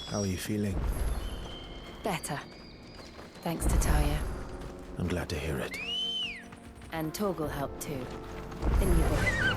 How are you feeling? Better. Thanks to Talia. I'm glad to hear it. And Torgal helped too. The new boy.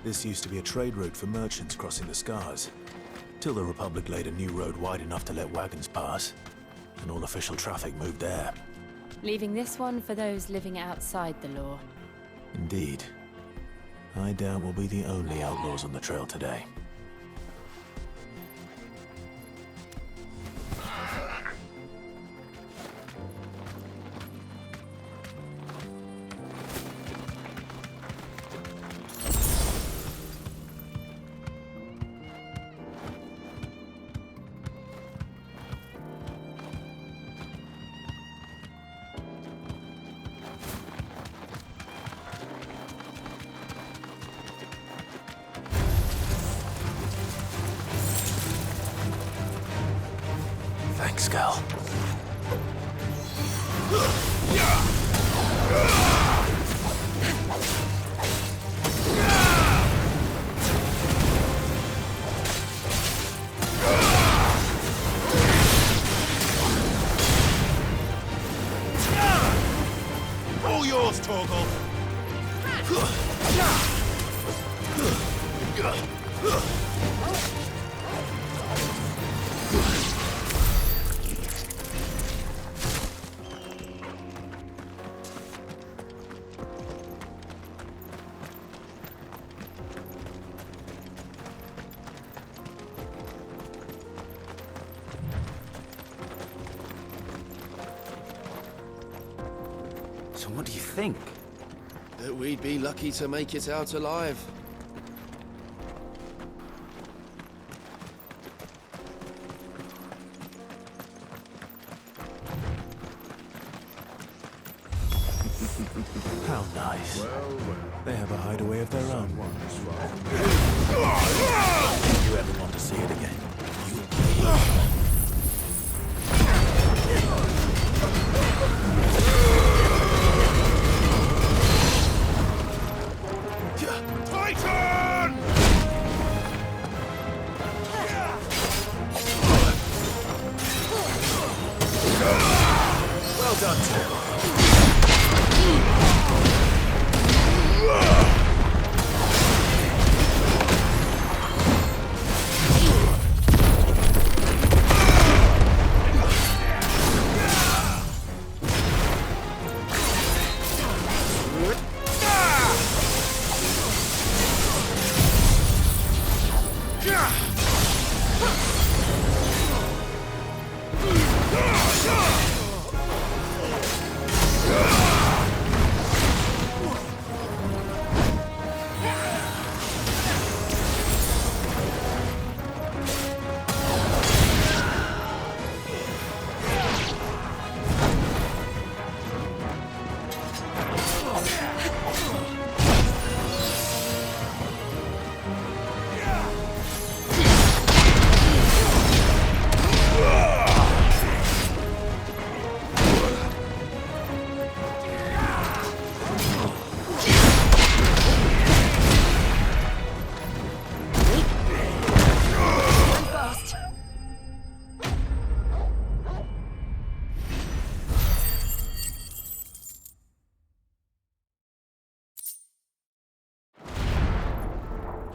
This used to be a trade route for merchants crossing the Scars, till the Republic laid a new road wide enough to let wagons pass, and all official traffic moved there. Leaving this one for those living outside the law. Indeed. I doubt we'll be the only outlaws on the trail today. Thanks, Gal. All yours, Torgal! So what do you think? That we'd be lucky to make it out alive. How nice. They have a hideaway of their own. If you ever want to see it again, you'll pay. Titan! Well done, Torgal.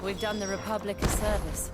We've done the Republic a service.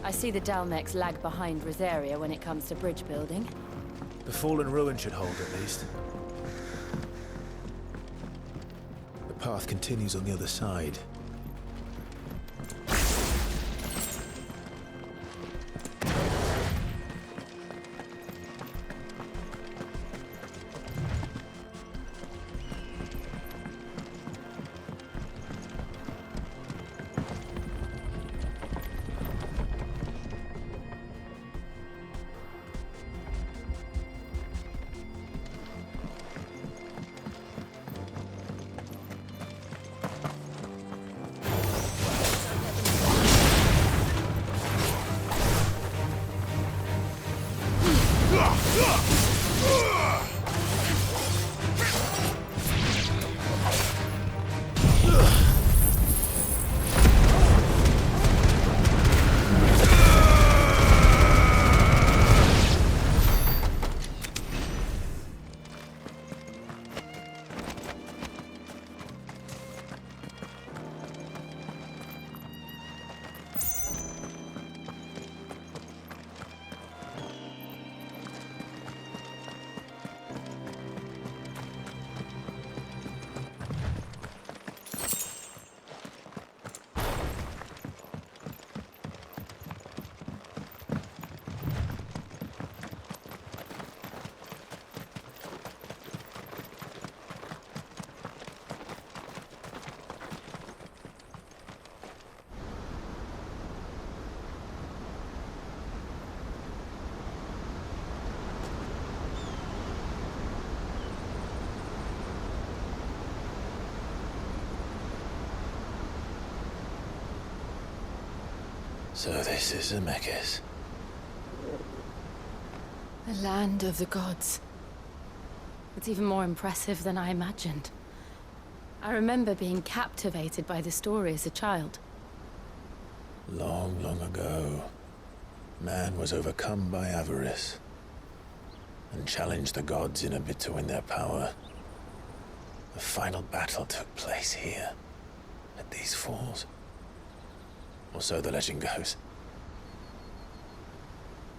I see the Dalmex lag behind Rosaria when it comes to bridge building. The fallen ruin should hold, at least. The path continues on the other side. So this is Zemeckis. The land of the gods. It's even more impressive than I imagined. I remember being captivated by the story as a child. Long, long ago, man was overcome by avarice and challenged the gods in a bid to win their power. The final battle took place here, at these falls. Or so the legend goes.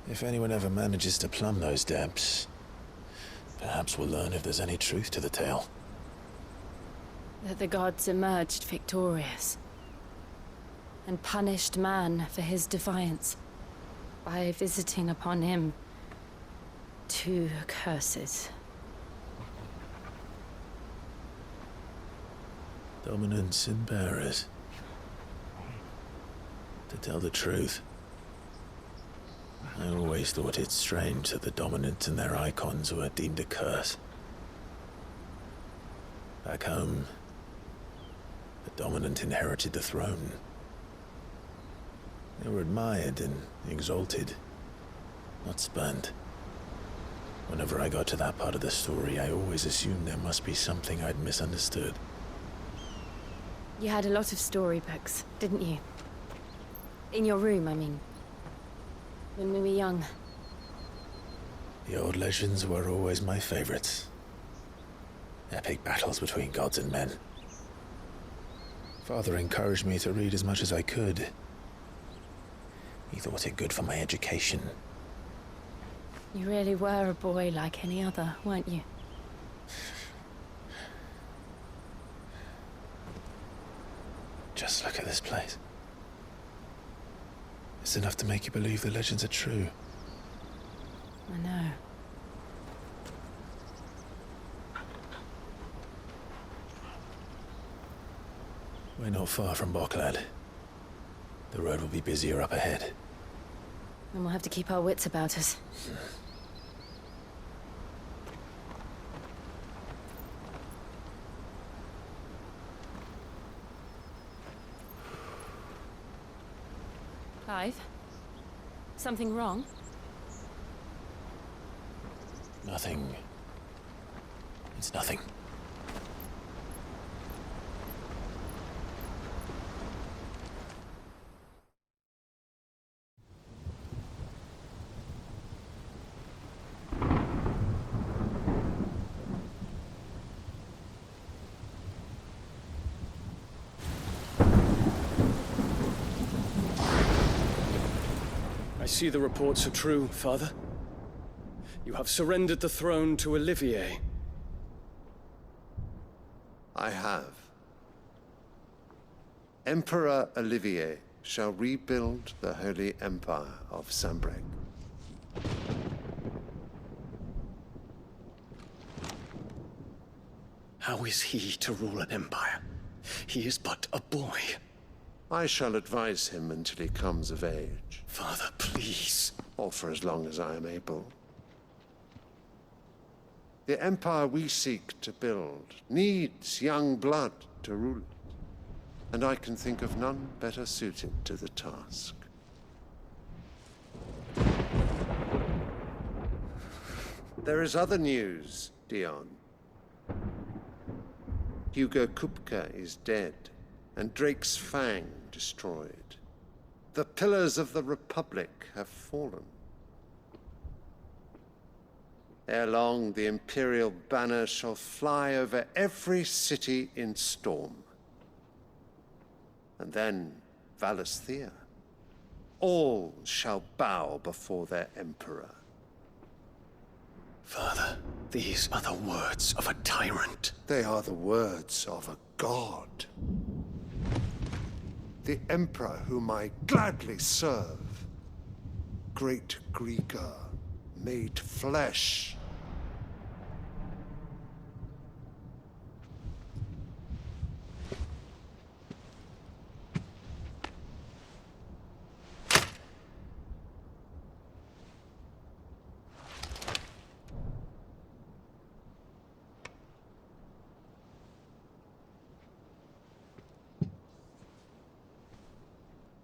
If anyone ever manages to plumb those depths, perhaps we'll learn if there's any truth to the tale. That the gods emerged victorious and punished man for his defiance by visiting upon him 2 curses. Dominants and bearers. To tell the truth, I always thought it strange that the dominants and their icons were deemed a curse. Back home, the dominant inherited the throne. They were admired and exalted, not spurned. Whenever I got to that part of the story, I always assumed there must be something I'd misunderstood. You had a lot of storybooks, didn't you? In your room, I mean. When we were young. The old legends were always my favorites. Epic battles between gods and men. Father encouraged me to read as much as I could. He thought it good for my education. You really were a boy like any other, weren't you? Just look at this place. It's enough to make you believe the legends are true. I know. We're not far from Boklad. The road will be busier up ahead. And we'll have to keep our wits about us. Clive? Something wrong? Nothing. It's nothing. I see the reports are true, Father. You have surrendered the throne to Olivier. I have. Emperor Olivier shall rebuild the Holy Empire of Sanbreque. How is he to rule an empire? He is but a boy. I shall advise him until he comes of age, Father, please. or for as long as I am able. The empire we seek to build needs young blood to rule it, and I can think of none better suited to the task. There is other news, Dion. Hugo Kupka is dead, and Drake's Fang destroyed. The pillars of the Republic have fallen. Ere long, the Imperial banner shall fly over every city in Storm. And then Valisthea. All shall bow before their Emperor. Father, these are the words of a tyrant. They are the words of a god. The Emperor whom I gladly serve. Great Greeker, made flesh.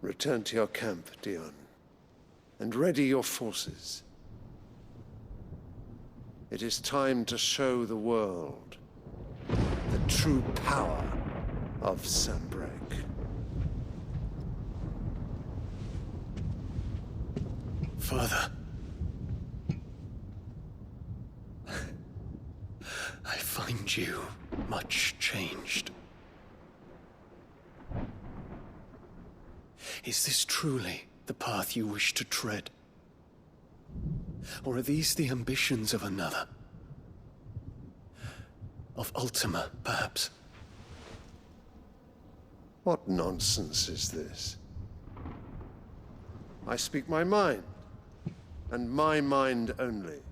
Return to your camp, Dion, and ready your forces. It is time to show the world the true power of Sanbreque. Father. I find you much changed. Is this truly the path you wish to tread? Or are these the ambitions of another? Of Ultima, perhaps? What nonsense is this? I speak my mind, and my mind only.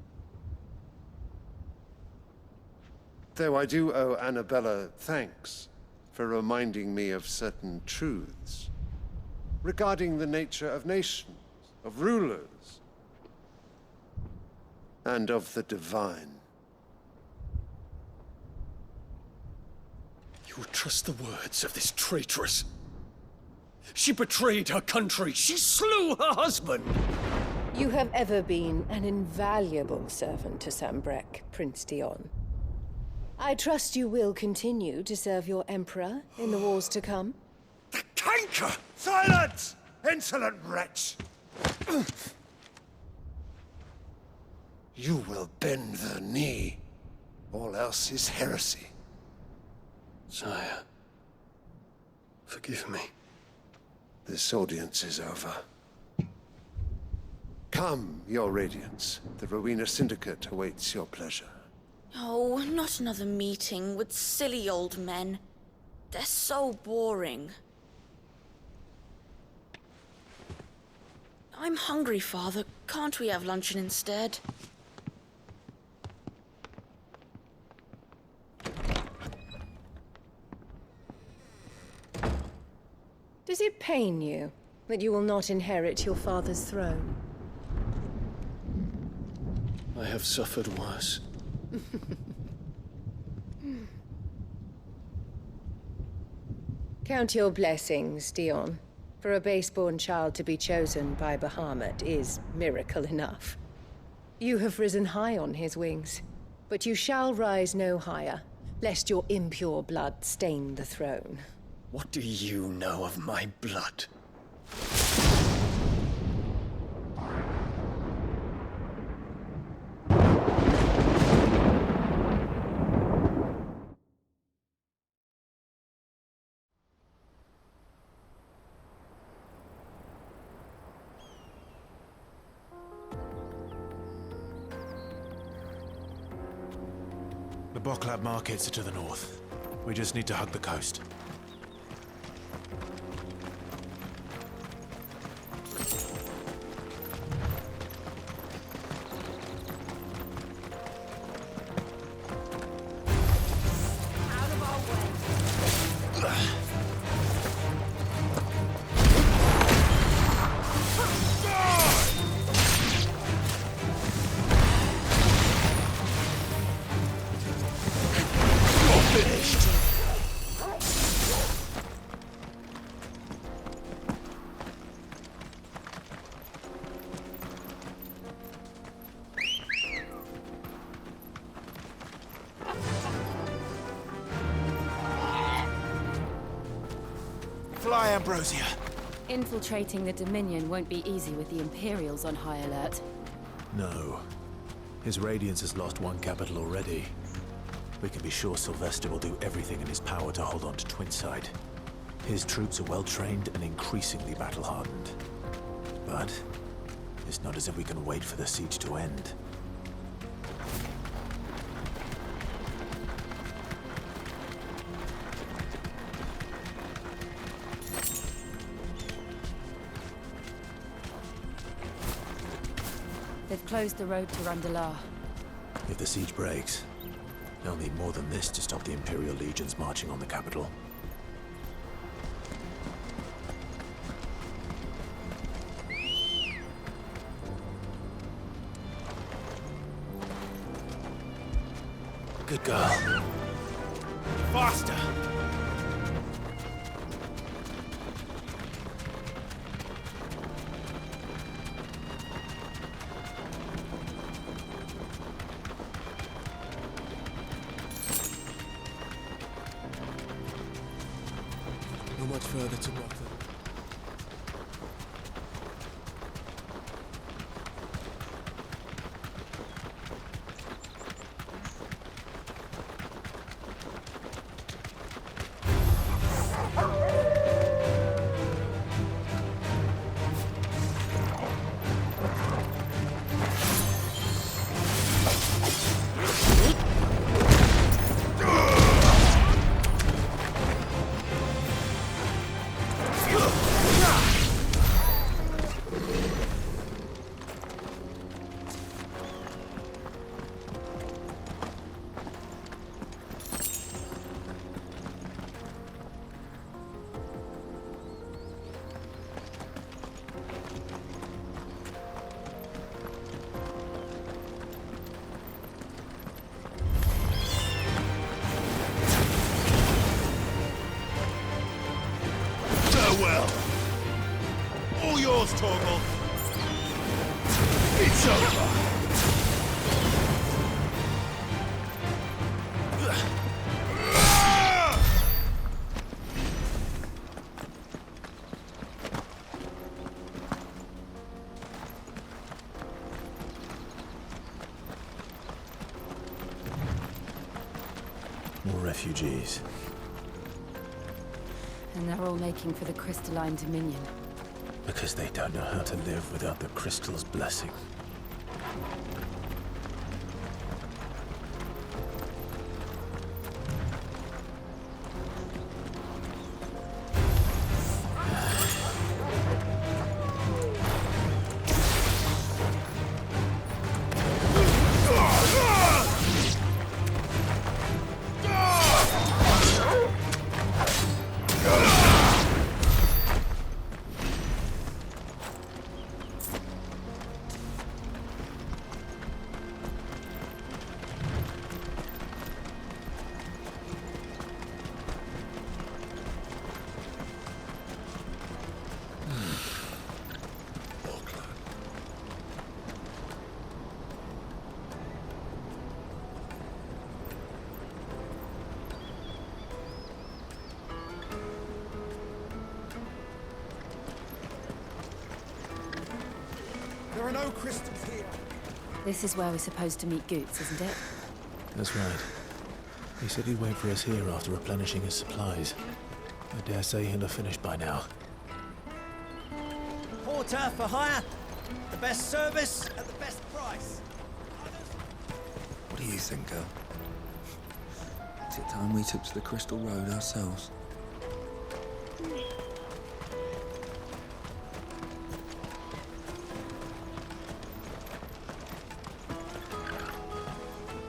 Though I do owe Annabella thanks for reminding me of certain truths regarding the nature of nations, of rulers, and of the divine. You would trust the words of this traitress? She betrayed her country! She slew her husband! You have ever been an invaluable servant to Sanbreque, Prince Dion. I trust you will continue to serve your Emperor in the wars to come. The canker! Silence! Insolent wretch! You will bend the knee. All else is heresy. Sire, forgive me. This audience is over. Come, your Radiance. The Rowena Syndicate awaits your pleasure. Oh, not another meeting with silly old men. They're so boring. I'm hungry, Father. Can't we have luncheon instead? Does it pain you that you will not inherit your father's throne? I have suffered worse. Count your blessings, Dion. For a base-born child to be chosen by Bahamut is miracle enough. You have risen high on his wings, but you shall rise no higher, lest your impure blood stain the throne. What do you know of my blood? The Boklab markets are to the north. We just need to hug the coast. Fly, Ambrosia! Infiltrating the Dominion won't be easy with the Imperials on high alert. No. His Radiance has lost one capital already. We can be sure Sylvester will do everything in his power to hold on to Twinside. His troops are well-trained and increasingly battle-hardened. But it's not as if we can wait for the siege to end. They've closed the road to Randalar. If the siege breaks, they'll need more than this to stop the Imperial legions marching on the capital. Good girl. Faster! Not much further to walk then. Farewell! All yours, Torgal! It's over! More refugees. And they're all making for the Crystalline Dominion. Because they don't know how to live without the Crystal's blessing. There are no crystals here! This is where we're supposed to meet Goots, isn't it? That's right. He said he'd wait for us here after replenishing his supplies. I dare say he'll have finished by now. Porter for hire. The best service at the best price. What do you think, girl? Is it time we took to the Crystal Road ourselves?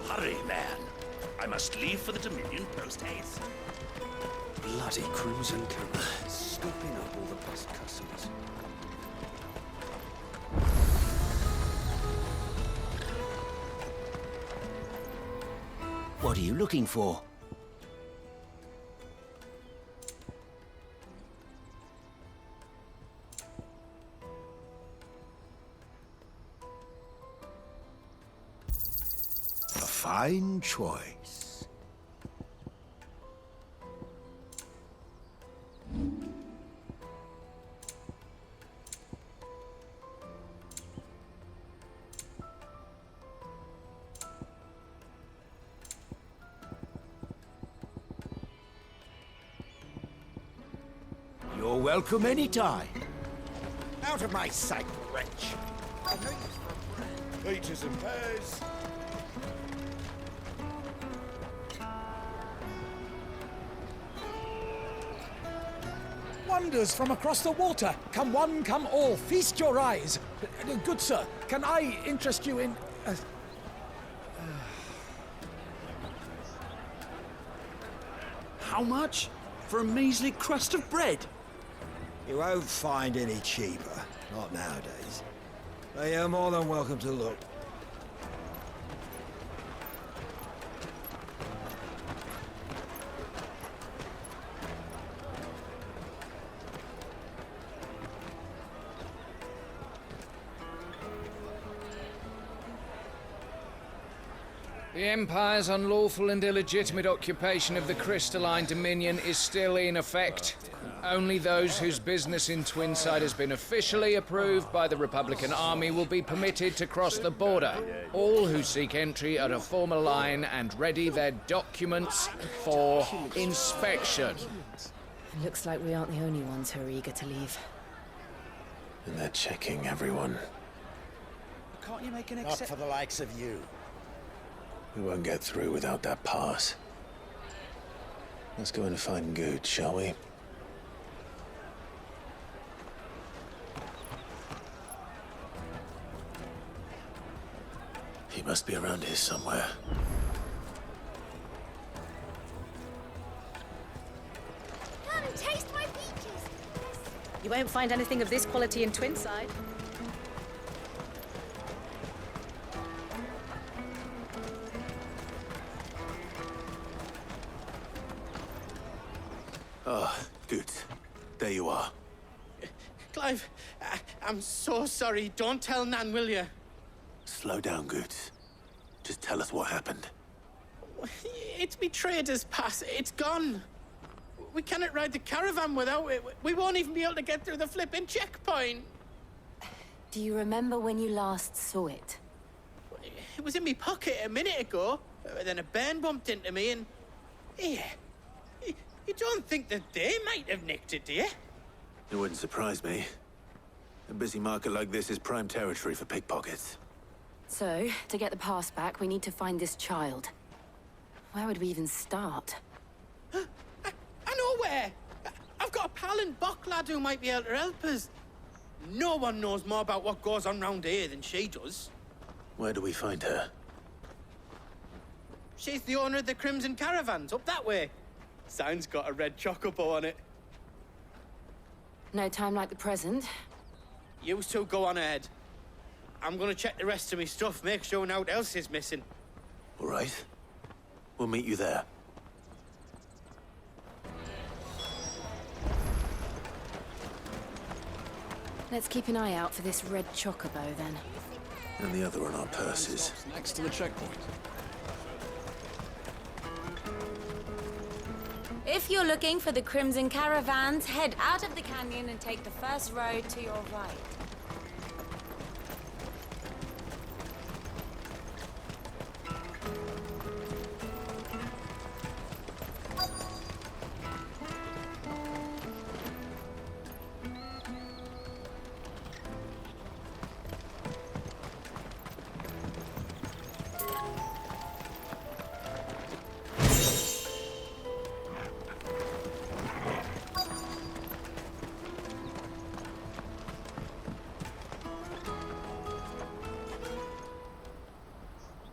Hurry, man. I must leave for the Dominion post haste. Bloody Crimson Caravan, scooping up all the best customers. What are you looking for? A fine choice. You're welcome anytime. Out of my sight, wretch. Peaches and pears. Wonders from across the water. Come one, come all. Feast your eyes. Good sir, can I interest you in... How much? For a measly crust of bread? You won't find any cheaper. Not nowadays. But you're more than welcome to look. The Empire's unlawful and illegitimate occupation of the Crystalline Dominion is still in effect. Only those whose business in Twinside has been officially approved by the Republican Army will be permitted to cross the border. All who seek entry are to form a line and ready their documents for inspection. Looks like we aren't the only ones who are eager to leave. And they're checking everyone. Can't you make an exception? Not for the likes of you. We won't get through without that pass. Let's go and find Good, shall we? He must be around here somewhere. Come taste my peaches! You won't find anything of this quality in Twinside. Oh, Good. There you are. Clive, I'm so sorry. Don't tell Nan, will you? Slow down, Good. Just tell us what happened. It's me trader's pass. It's gone. We cannot ride the caravan without it. We won't even be able to get through the flipping checkpoint. Do you remember when you last saw it? It was in my pocket a minute ago. Then a bairn bumped into me and... Yeah. You don't think that they might have nicked it, do you? It wouldn't surprise me. A busy market like this is prime territory for pickpockets. So, to get the pass back, we need to find this child. Where would we even start? I know where! I've got a pal in Bock lad who might be able to help us. No one knows more about what goes on round here than she does. Where do we find her? She's the owner of the Crimson Caravans, up that way. Sign's got a red chocobo on it. No time like the present. You two go on ahead. I'm gonna check the rest of my stuff, make sure naught else is missing. All right. We'll meet you there. Let's keep an eye out for this red chocobo, then. And the other on our purses. Next to the checkpoint. If you're looking for the Crimson Caravans, head out of the canyon and take the first road to your right.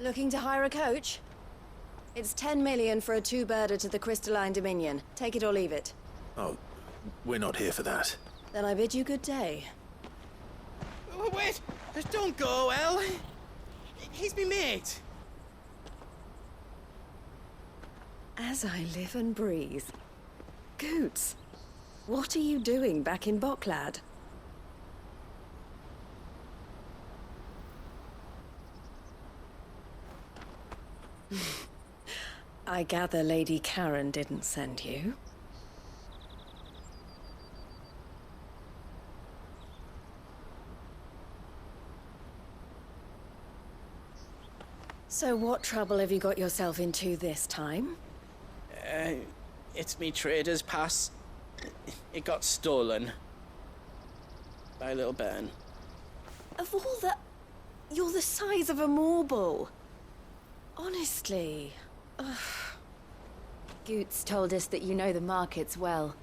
Looking to hire a coach? It's 10 million for a two-birder to the Crystalline Dominion. Take it or leave it. Oh, we're not here for that. Then I bid you good day. Oh, wait! Don't go, El. He's me mate. As I live and breathe. Goots, what are you doing back in Boklad? I gather Lady Karen didn't send you. So what trouble have you got yourself into this time? It's me trader's pass. It got stolen. By little Ben. Of all the... You're the size of a marble. Honestly. Ugh. Goots told us that you know the markets well.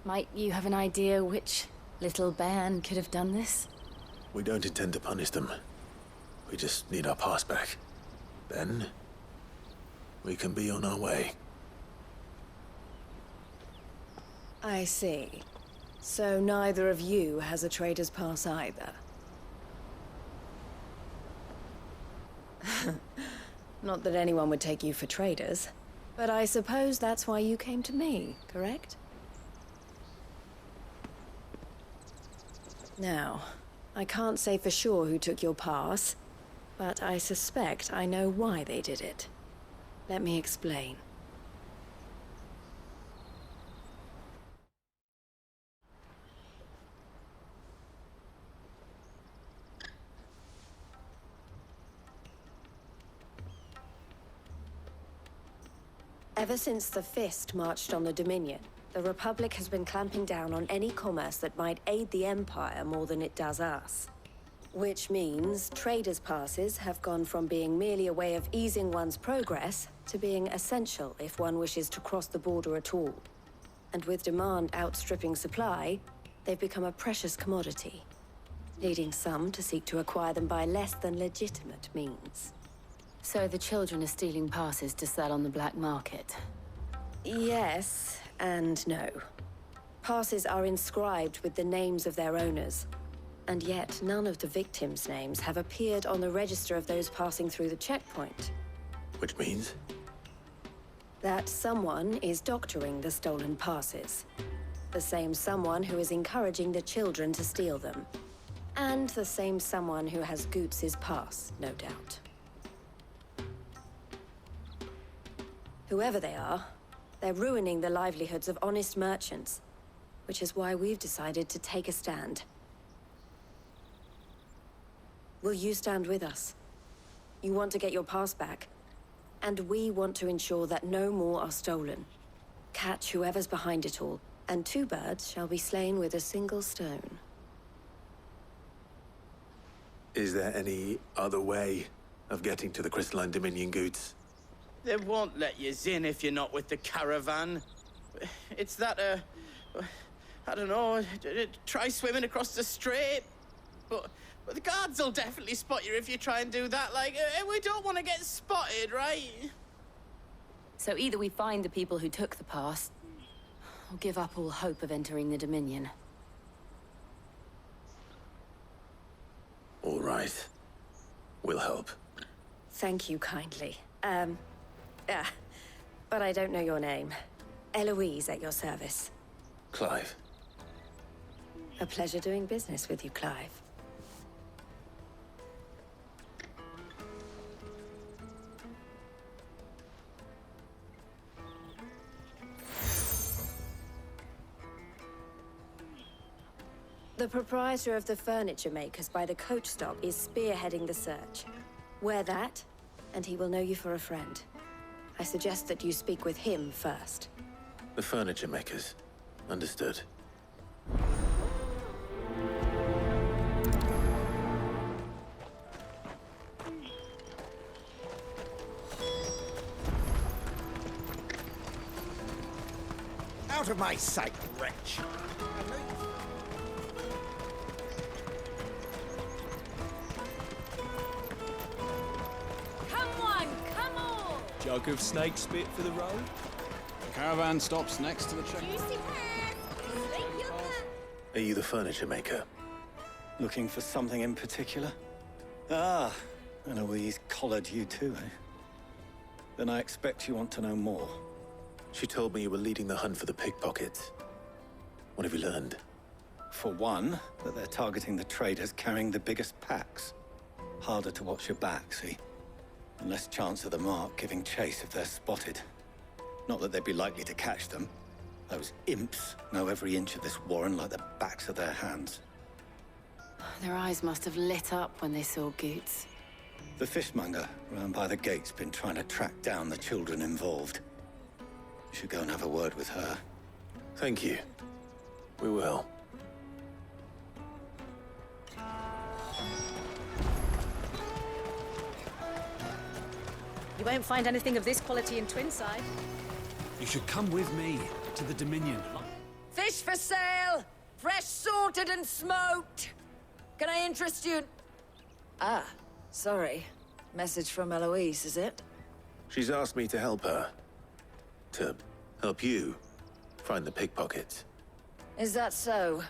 Might you have an idea which little bairn could have done this? We don't intend to punish them. We just need our pass back. Then, we can be on our way. I see. So neither of you has a trader's pass either. Not that anyone would take you for traders, but I suppose that's why you came to me, correct? Now, I can't say for sure who took your pass, but I suspect I know why they did it. Let me explain. Ever since the Fist marched on the Dominion, the Republic has been clamping down on any commerce that might aid the Empire more than it does us. Which means traders' passes have gone from being merely a way of easing one's progress to being essential if one wishes to cross the border at all. And with demand outstripping supply, they've become a precious commodity, leading some to seek to acquire them by less than legitimate means. So the children are stealing passes to sell on the black market? Yes, and no. Passes are inscribed with the names of their owners, and yet none of the victims' names have appeared on the register of those passing through the checkpoint. Which means? That someone is doctoring the stolen passes. The same someone who is encouraging the children to steal them. And the same someone who has Goots' pass, no doubt. Whoever they are, they're ruining the livelihoods of honest merchants, which is why we've decided to take a stand. Will you stand with us? You want to get your pass back, and we want to ensure that no more are stolen. Catch whoever's behind it all, and two birds shall be slain with a single stone. Is there any other way of getting to the Crystalline Dominion, Goots? They won't let you in if you're not with the caravan. It's that, I don't know, try swimming across the strait. But the guards will definitely spot you if you try and do that. Like, we don't want to get spotted, right? So either we find the people who took the pass, or give up all hope of entering the Dominion. All right. We'll help. Thank you kindly. But I don't know your name. Eloise at your service. Clive. A pleasure doing business with you, Clive. The proprietor of the furniture makers by the coach stop is spearheading the search. Wear that, and he will know you for a friend. I suggest that you speak with him first. The furniture makers. Understood. Out of my sight, wretch! Come Jug of snake spit for the road? Caravan stops next to the check. Are you the furniture maker? Looking for something in particular? Ah, Eloise collared you too, eh? Then I expect you want to know more. She told me you were leading the hunt for the pickpockets. What have you learned? For one, that they're targeting the traders carrying the biggest packs. Harder to watch your back, see? And less chance of the mark giving chase if they're spotted. Not that they'd be likely to catch them. Those imps know every inch of this warren like the backs of their hands. Their eyes must have lit up when they saw Goots. The fishmonger round by the gate's been trying to track down the children involved. You should go and have a word with her. Thank you. We will. You won't find anything of this quality in Twinside. You should come with me to the Dominion. Fish for sale! Fresh sorted and smoked! Can I interest you in... Ah, sorry. Message from Eloise, is it? She's asked me to help her. To help you find the pickpockets. Is that so?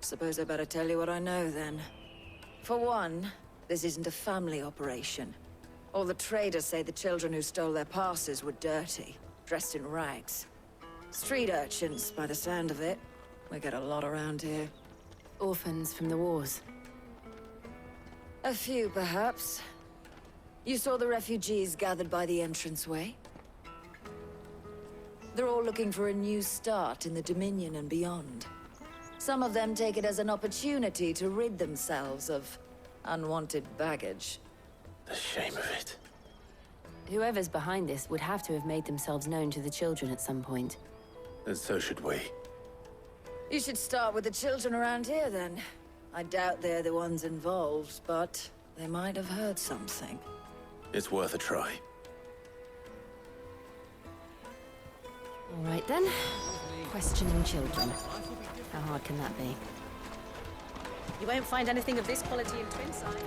Suppose I better tell you what I know, then. For one, this isn't a family operation. All the traders say the children who stole their passes were dirty, dressed in rags. Street urchins, by the sound of it. We get a lot around here. Orphans from the wars. A few, perhaps. You saw the refugees gathered by the entranceway? They're all looking for a new start in the Dominion and beyond. Some of them take it as an opportunity to rid themselves of unwanted baggage. The shame of it. Whoever's behind this would have to have made themselves known to the children at some point. And so should we. You should start with the children around here, then. I doubt they're the ones involved, but they might have heard something. It's worth a try. All right, then. Questioning children. How hard can that be? You won't find anything of this quality in Twinside.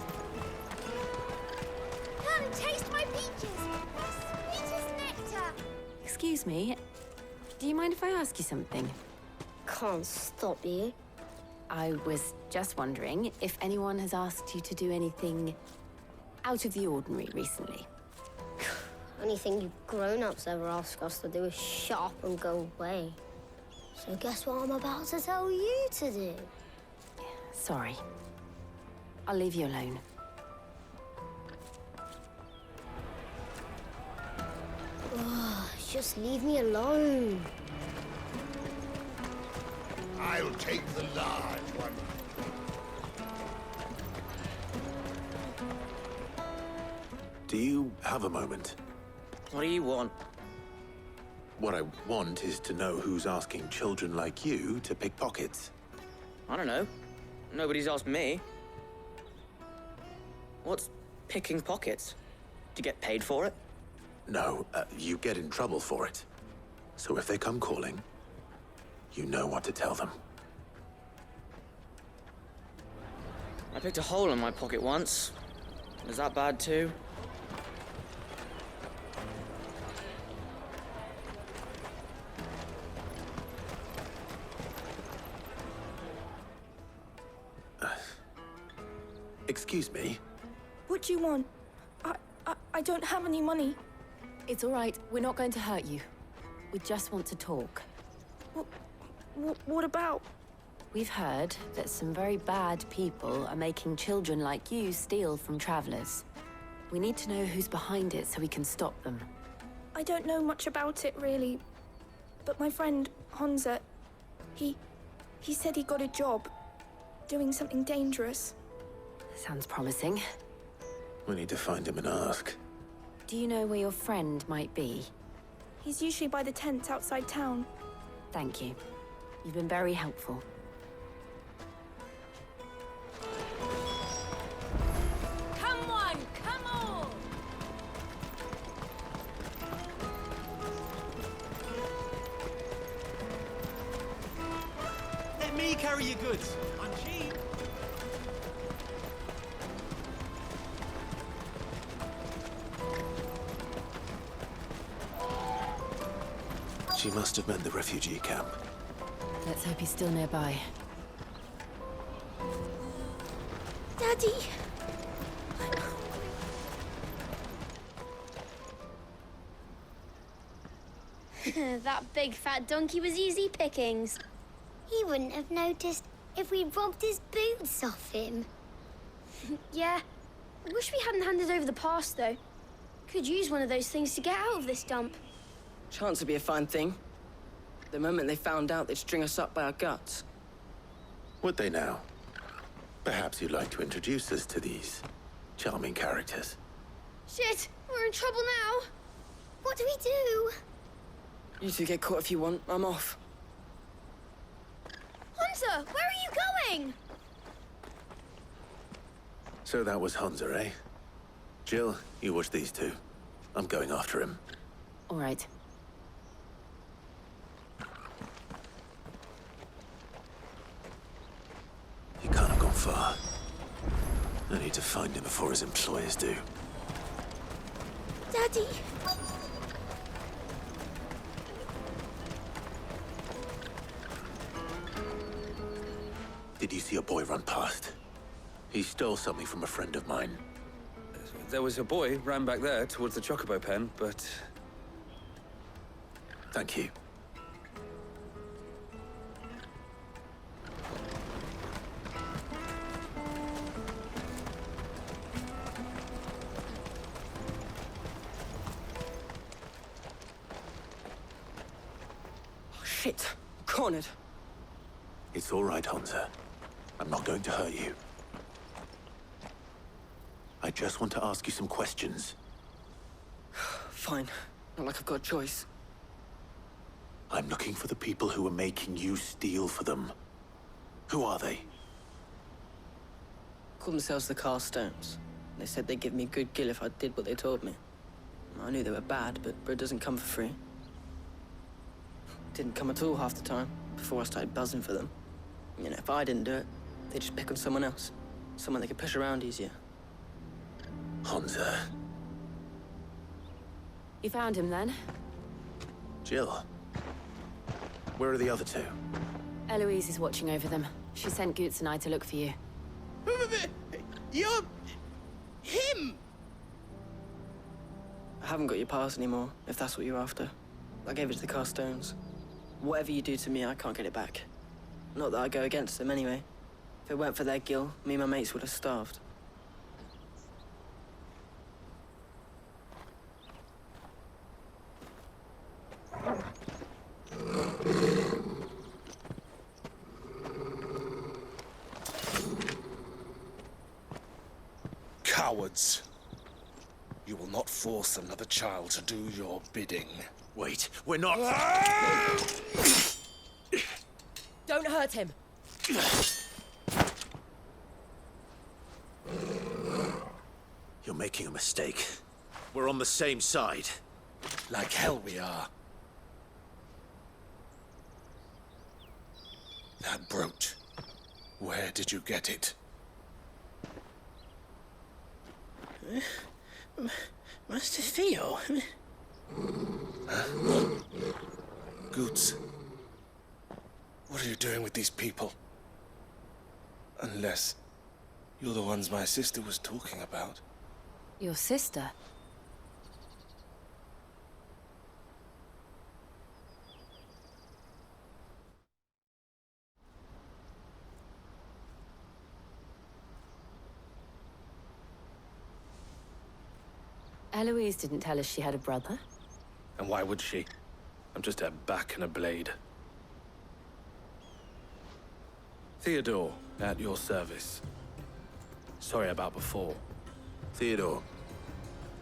Come, taste my peaches! They're sweet as nectar! Excuse me. Do you mind if I ask you something? Can't stop you. I was just wondering if anyone has asked you to do anything out of the ordinary recently. Anything you grown-ups ever ask us to do is shut up and go away. So guess what I'm about to tell you to do? Sorry. I'll leave you alone. Oh, just leave me alone. I'll take the large one. Do you have a moment? What do you want? What I want is to know who's asking children like you to pick pockets. I don't know. Nobody's asked me. What's picking pockets? Do you get paid for it? No, you get in trouble for it. So if they come calling, you know what to tell them. I picked a hole in my pocket once. Was that bad too? Excuse me? What do you want? I don't have any money. It's all right. We're not going to hurt you. We just want to talk. What about? We've heard that some very bad people are making children like you steal from travelers. We need to know who's behind it so we can stop them. I don't know much about it, really. But my friend, Honza, he said he got a job doing something dangerous. Sounds promising. We need to find him and ask. Do you know where your friend might be? He's usually by the tents outside town. Thank you. You've been very helpful. Come on, come on! Let me carry your goods. I'm cheap. She must have meant the refugee camp. Let's hope he's still nearby. Daddy! That big fat donkey was easy pickings. He wouldn't have noticed if we'd robbed his boots off him. Yeah. I wish we hadn't handed over the pass, though. Could use one of those things to get out of this dump. Chance would be a fine thing. The moment they found out, they'd string us up by our guts. Would they now? Perhaps you'd like to introduce us to these charming characters. Shit! We're in trouble now! What do we do? You two get caught if you want. I'm off. Hunter, where are you going? So that was Hunter, eh? Jill, you watch these two. I'm going after him. All right. He can't have gone far. I need to find him before his employers do. Daddy! Did you see a boy run past? He stole something from a friend of mine. There was a boy ran back there towards the Chocobo pen, but... Thank you. Oh, shit. Cornered. It's all right, Hunter. I'm not going to hurt you. I just want to ask you some questions. Fine. Not like I've got a choice. I'm looking for the people who are making you steal for them. Who are they? Called themselves the Carstones. They said they'd give me good gill if I did what they told me. I knew they were bad, but bread doesn't come for free. Didn't come at all half the time, before I started buzzing for them. You know, if I didn't do it, they'd just pick on someone else. Someone they could push around easier. Hunter. You found him then? Jill. Where are the other two? Eloise is watching over them. She sent Goots and I to look for you. You're... him! I haven't got your pass anymore, if that's what you're after. I gave it to the Carstones. Whatever you do to me, I can't get it back. Not that I go against them anyway. If it weren't for their gill, me and my mates would have starved. Cowards. You will not force another child to do your bidding. Wait, we're not... Don't hurt him. You're making a mistake. We're on the same side. Like hell we are. That brooch. Where did you get it? Master Theo? Goots. What are you doing with these people? Unless you're the ones my sister was talking about. Your sister? Eloise didn't tell us she had a brother. And why would she? I'm just a back and a blade. Theodore, at your service. Sorry about before. Theodore,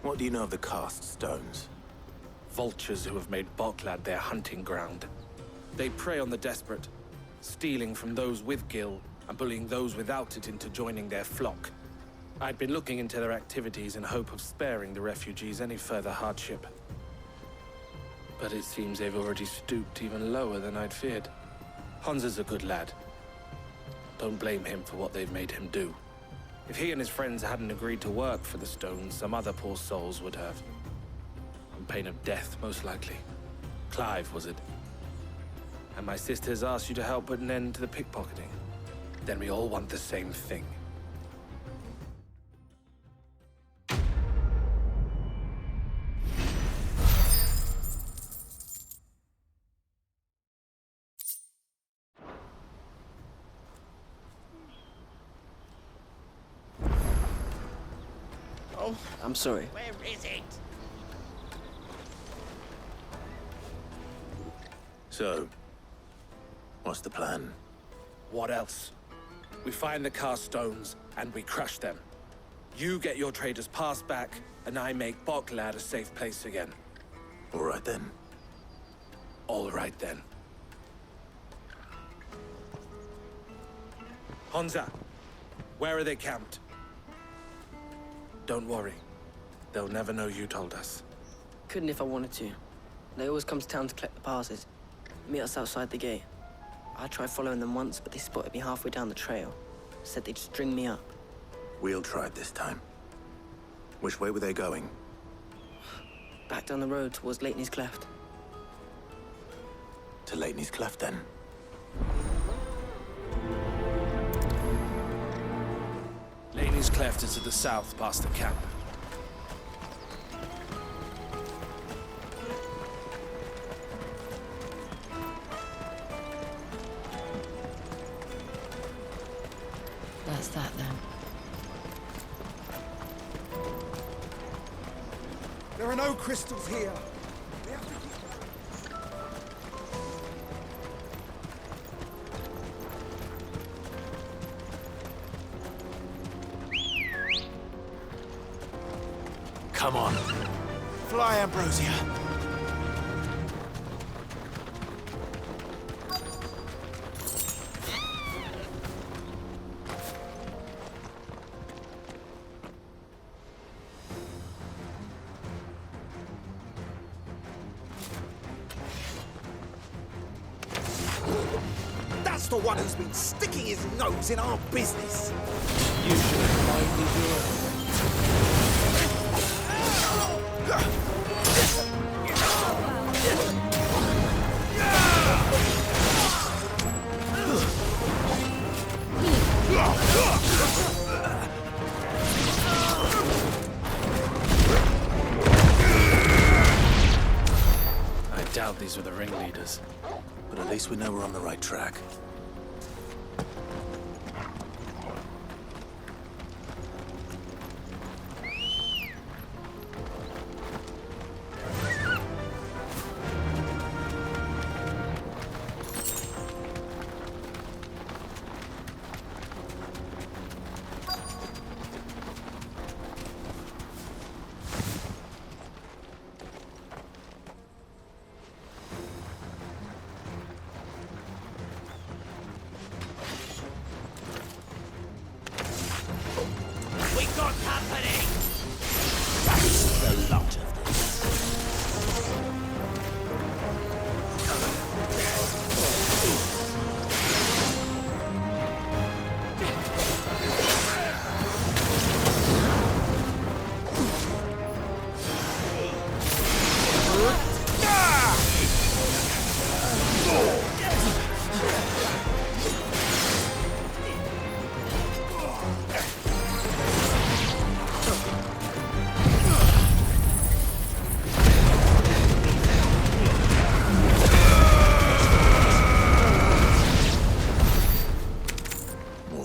what do you know of the Cast Stones? Vultures who have made Boklad their hunting ground. They prey on the desperate, stealing from those with gill and bullying those without it into joining their flock. I'd been looking into their activities in hope of sparing the refugees any further hardship. But it seems they've already stooped even lower than I'd feared. Hunzer's a good lad. Don't blame him for what they've made him do. If he and his friends hadn't agreed to work for the Stones, some other poor souls would have. On pain of death, most likely. Clive, was it? And my sisters asked you to help put an end to the pickpocketing. Then we all want the same thing. Oh, I'm sorry. where is it? So, what's the plan? What else? We find the cast stones and we crush them. You get your traders pass back, and I make Boklad a safe place again. All right then. All right then. Honza, where are they camped? Don't worry. They'll never know you told us. Couldn't if I wanted to. They always come to town to collect the passes. Meet us outside the gate. I tried following them once, but they spotted me halfway down the trail. Said they'd string me up. We'll try it this time. Which way were they going? Back down the road towards Leitney's Cleft. To Leitney's Cleft, then. Leitney's Cleft is to the south, past the camp. That's that then. There are no crystals here. Come on. Fly, Ambrosia. That's the one who's been sticking his nose in our business. You should have minded your own. I doubt these were the ringleaders. But at least we know we're on the right track. We got company! That's the lot of this.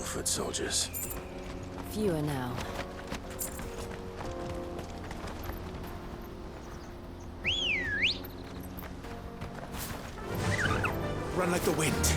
Foot soldiers. Fewer now. Run like the wind.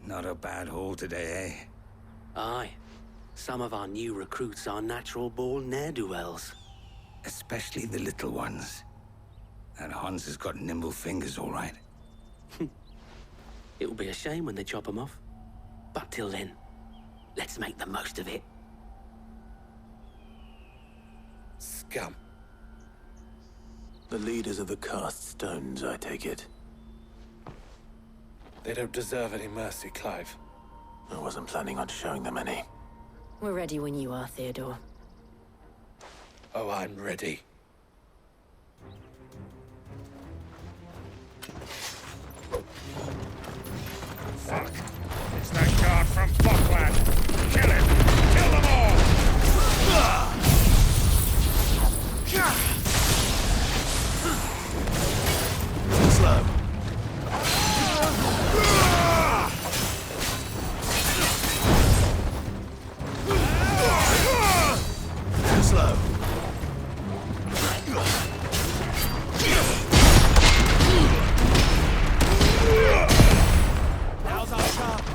Not a bad haul today, eh? Aye. Some of our new recruits are natural-born ne'er-do-wells. Especially the little ones. That Hans has got nimble fingers, all right. It will be a shame when they chop them off. But till then, let's make the most of it. Scum. The leaders of the cast stones, I take it. They don't deserve any mercy, Clive. I wasn't planning on showing them any. We're ready when you are, Theodore. Oh, I'm ready. Fuck. It's that guard from Bocklad. Kill him! Kill them all! Slow. Slow. Now's our chance.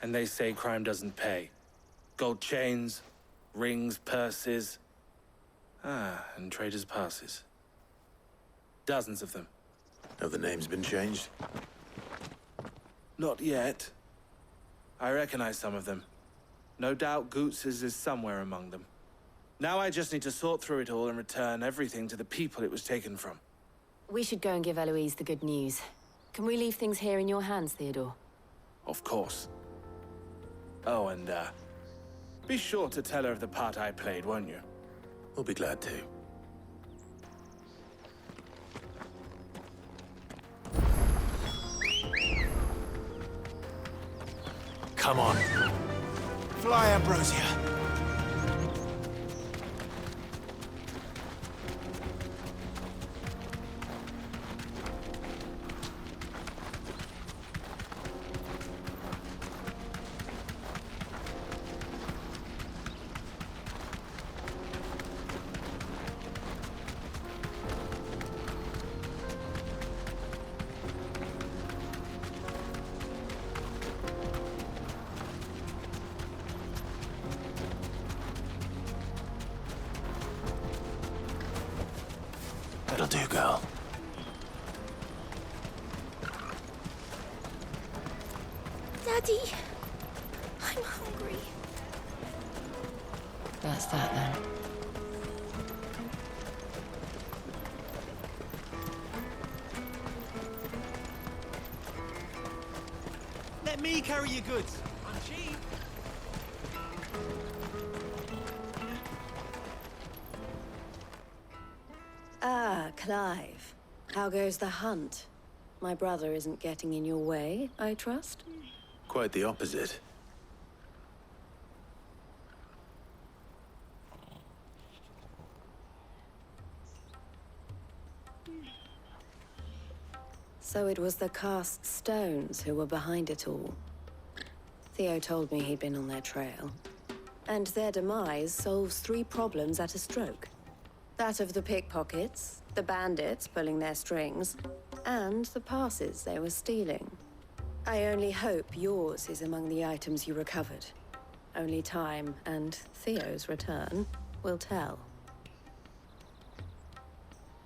And they say crime doesn't pay. Gold chains, rings, purses. And traders' passes. Dozens of them. Have the names been changed? Not yet. I recognize some of them. No doubt Goots's is somewhere among them. Now I just need to sort through it all and return everything to the people it was taken from. We should go and give Eloise the good news. Can we leave things here in your hands, Theodore? Of course. Oh, and, be sure to tell her of the part I played, won't you? We'll be glad to. Come on. Fly, Ambrosia. That'll do, girl. Daddy, I'm hungry. That's that, then. Let me carry your goods. I'm cheap. Ah, Clive. How goes the hunt? My brother isn't getting in your way, I trust? Quite the opposite. So it was the cast stones who were behind it all. Theo told me he'd been on their trail. And their demise solves 3 problems at a stroke. That of the pickpockets, the bandits pulling their strings, and the passes they were stealing. I only hope yours is among the items you recovered. Only time and Theo's return will tell.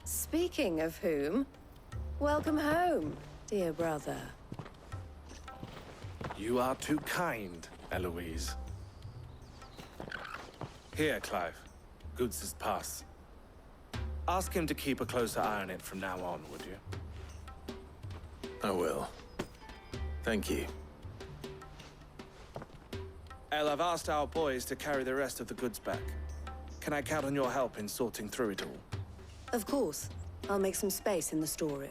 Speaking of whom, welcome home. Dear brother. You are too kind, Eloise. Here, Clive. Goods' pass. Ask him to keep a closer eye on it from now on, would you? I will. Thank you. El, I've asked our boys to carry the rest of the goods back. Can I count on your help in sorting through it all? Of course. I'll make some space in the storeroom.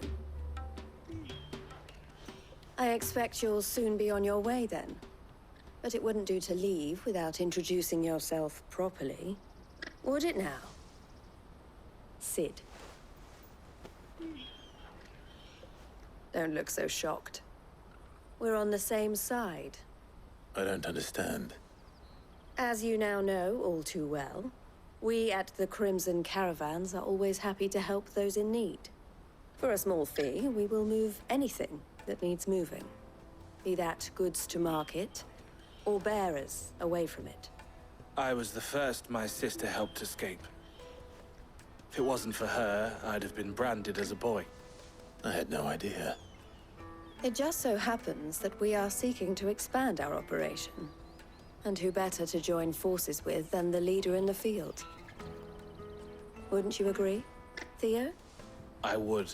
I expect you'll soon be on your way then. But it wouldn't do to leave without introducing yourself properly. Would it now? Cid. Don't look so shocked. We're on the same side. I don't understand. As you now know all too well, we at the Crimson Caravans are always happy to help those in need. For a small fee, we will move anything that needs moving. Be that goods to market, or bearers away from it. I was the first my sister helped escape. If it wasn't for her, I'd have been branded as a boy. I had no idea. It just so happens that we are seeking to expand our operation. And who better to join forces with than the leader in the field? Wouldn't you agree, Theo? I would.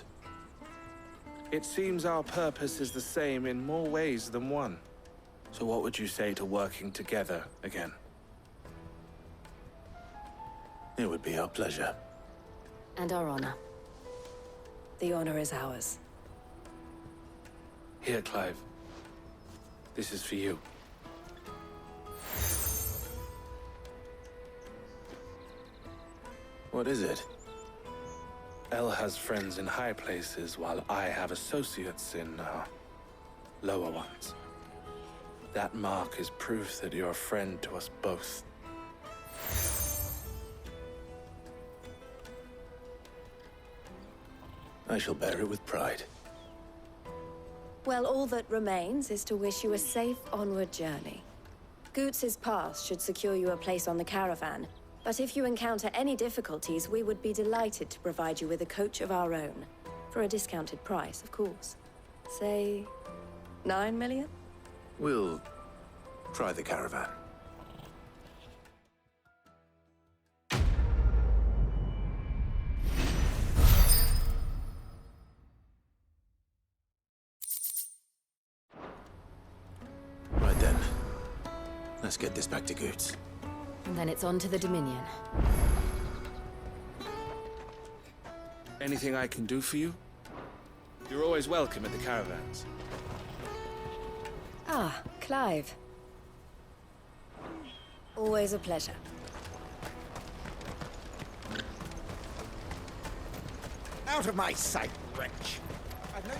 It seems our purpose is the same in more ways than one. So what would you say to working together again? It would be our pleasure. And our honor. The honor is ours. Here, Clive. This is for you. What is it? El has friends in high places, while I have associates in, lower ones. That mark is proof that you're a friend to us both. I shall bear it with pride. Well, all that remains is to wish you a safe onward journey. Goots' pass should secure you a place on the caravan, but if you encounter any difficulties, we would be delighted to provide you with a coach of our own. For a discounted price, of course. Say, 9 million? We'll try the caravan. Right then. Let's get this back to Goots. And then it's on to the Dominion. Anything I can do for you? You're always welcome at the caravans. Ah, Clive. Always a pleasure. Out of my sight, wretch! I've no...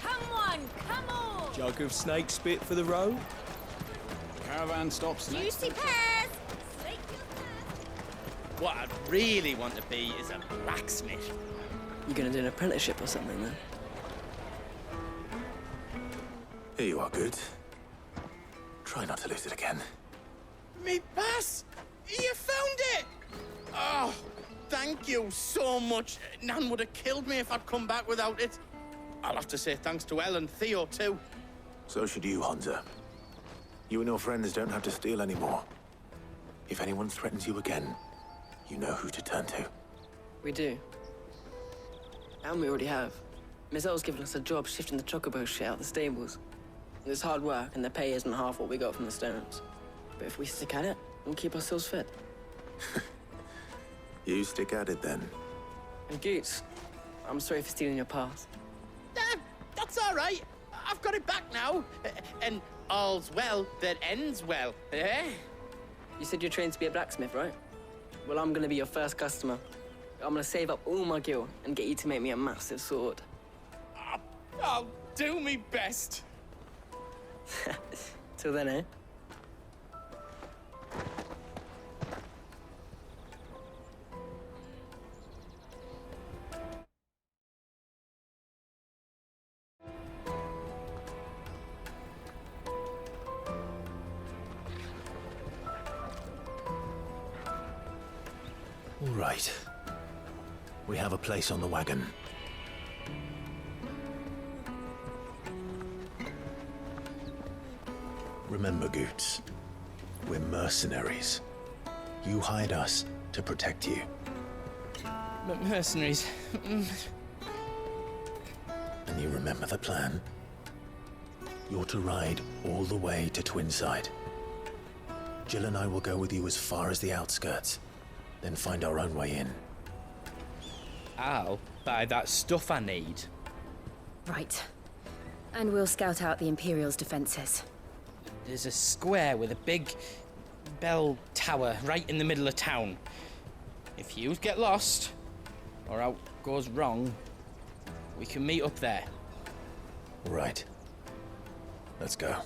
Come on! Jug of snake spit for the road? Caravan stops next. Juicy pears! What I'd really want to be is a blacksmith. You gonna do an apprenticeship or something then? Here you are, Goots. Try not to lose it again. Me pass! You found it! Oh, thank you so much. Nan would have killed me if I'd come back without it. I'll have to say thanks to El and Theo, too. So should you, Honza. You and your friends don't have to steal anymore. If anyone threatens you again, you know who to turn to. We do. And we already have. Mizelle's given us a job shifting the chocobo shit out of the stables. It's hard work, and the pay isn't half what we got from the Stones. But if we stick at it, we'll keep ourselves fit. You stick at it, then. And Goots, I'm sorry for stealing your pass. That's all right. I've got it back now. And all's well that ends well, eh? You said you're trained to be a blacksmith, right? Well, I'm gonna be your first customer. I'm gonna save up all my gil and get you to make me a massive sword. I'll do me best. Till then, eh? Right. We have a place on the wagon. Remember, Goots, we're mercenaries. You hired us to protect you. Mercenaries. And you remember the plan? You're to ride all the way to Twinside. Jill and I will go with you as far as the outskirts, then find our own way in. I'll buy that stuff I need. Right. And we'll scout out the Imperial's defenses. There's a square with a big bell tower right in the middle of town. If you get lost, or out goes wrong, we can meet up there. Right. Let's go.